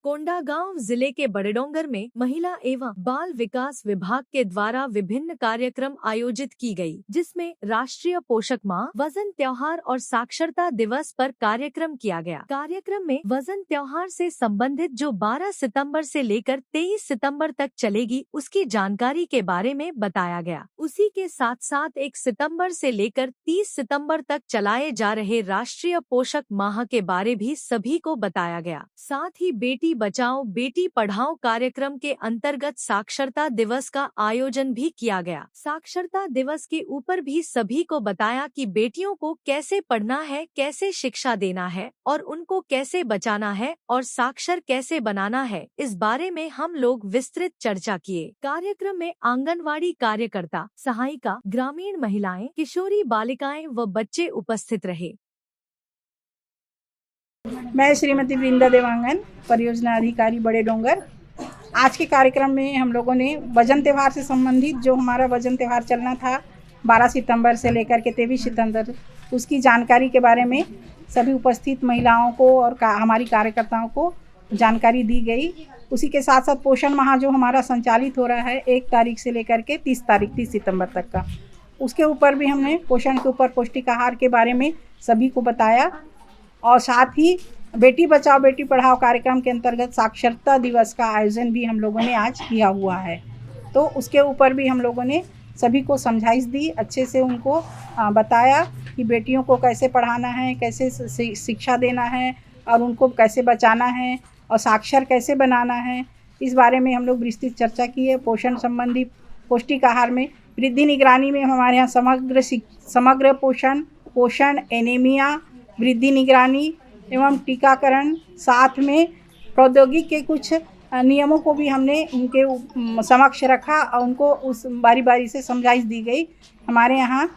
कोंडागांव जिले के बड़ेडोंगर में महिला एवं बाल विकास विभाग के द्वारा विभिन्न कार्यक्रम आयोजित की गई, जिसमें राष्ट्रीय पोषक माह, वजन त्योहार और साक्षरता दिवस पर कार्यक्रम किया गया। कार्यक्रम में वजन त्योहार से संबंधित जो 12 सितंबर से लेकर 23 सितंबर तक चलेगी, उसकी जानकारी के बारे में बताया गया। उसी के साथ साथ 1 सितंबर से लेकर 30 सितंबर तक चलाए जा रहे राष्ट्रीय पोषक माह के बारे भी सभी को बताया गया। साथ ही बेटी बचाओ बेटी पढ़ाओ कार्यक्रम के अंतर्गत साक्षरता दिवस का आयोजन भी किया गया। साक्षरता दिवस के ऊपर भी सभी को बताया कि बेटियों को कैसे पढ़ना है, कैसे शिक्षा देना है और उनको कैसे बचाना है और साक्षर कैसे बनाना है। इस बारे में हम लोग विस्तृत चर्चा किए। कार्यक्रम में आंगनवाड़ी कार्यकर्ता, सहायिका, ग्रामीण महिलाएं, किशोरी बालिकाएं व बच्चे उपस्थित रहे। मैं श्रीमती वृंदा देवांगन, परियोजना अधिकारी बड़ेडोंगर। आज के कार्यक्रम में हम लोगों ने वजन त्यौहार से संबंधित जो हमारा वजन त्यौहार चलना था 12 सितंबर से लेकर के 23 सितंबर, उसकी जानकारी के बारे में सभी उपस्थित महिलाओं को और हमारी कार्यकर्ताओं को जानकारी दी गई। उसी के साथ साथ पोषण माह जो हमारा संचालित हो रहा है 1 तारीख से लेकर के 30 सितंबर तक का, उसके ऊपर भी हमने पोषण के ऊपर पौष्टिक आहार के बारे में सभी को बताया। और साथ ही बेटी बचाओ बेटी पढ़ाओ कार्यक्रम के अंतर्गत साक्षरता दिवस का आयोजन भी हम लोगों ने आज किया हुआ है। तो उसके ऊपर भी हम लोगों ने सभी को समझाइश दी, अच्छे से उनको बताया कि बेटियों को कैसे पढ़ाना है, कैसे शिक्षा देना है और उनको कैसे बचाना है और साक्षर कैसे बनाना है। इस बारे में हम लोग विस्तृत चर्चा की है। पोषण संबंधी पौष्टिक आहार में वृद्धि निगरानी में हमारे यहाँ समग्र पोषण, एनीमिया, वृद्धि निगरानी एवं टीकाकरण, साथ में प्रौद्योगिकी के कुछ नियमों को भी हमने उनके समक्ष रखा और उनको उस बारी से समझाइश दी गई। हमारे यहाँ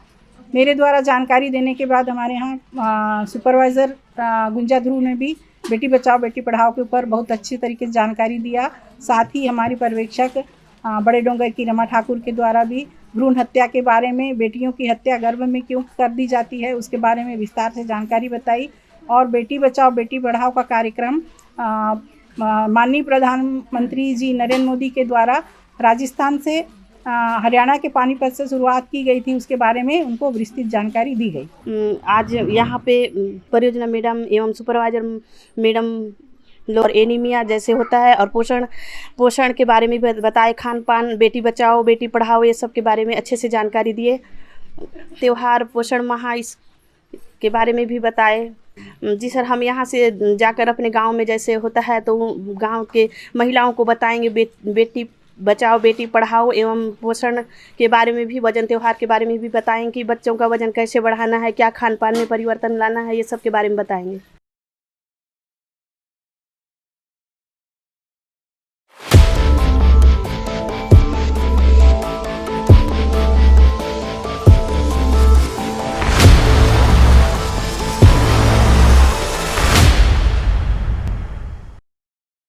मेरे द्वारा जानकारी देने के बाद हमारे यहाँ सुपरवाइज़र गुंजा ध्रुव ने भी बेटी बचाओ बेटी पढ़ाओ के ऊपर बहुत अच्छी तरीके से जानकारी दिया। साथ ही हमारी पर्यवेक्षक बड़ेडोंगर की रमा ठाकुर के द्वारा भी भ्रूण हत्या के बारे में, बेटियों की हत्या गर्भ में क्यों कर दी जाती है, उसके बारे में विस्तार से जानकारी बताई। और बेटी बचाओ बेटी पढ़ाओ का कार्यक्रम माननीय प्रधानमंत्री जी नरेंद्र मोदी के द्वारा राजस्थान से हरियाणा के पानीपत से शुरुआत की गई थी, उसके बारे में उनको विस्तृत जानकारी दी गई। आज यहाँ पे परियोजना मैडम एवं सुपरवाइजर मैडम और एनीमिया जैसे होता है और पोषण के बारे में बताए, खान पान, बेटी बचाओ बेटी पढ़ाओ, ये सब के बारे में अच्छे से जानकारी दिए। त्योहार, पोषण माह इस के बारे में भी बताए। जी सर, हम यहाँ से जाकर अपने गांव में जैसे होता है तो गांव के महिलाओं को बताएंगे बेटी बचाओ बेटी पढ़ाओ एवं पोषण के बारे में भी, वजन त्योहार के बारे में भी बताएंगे कि बच्चों का वजन कैसे बढ़ाना है, क्या खान पान में परिवर्तन लाना है, ये सब के बारे में बताएंगे।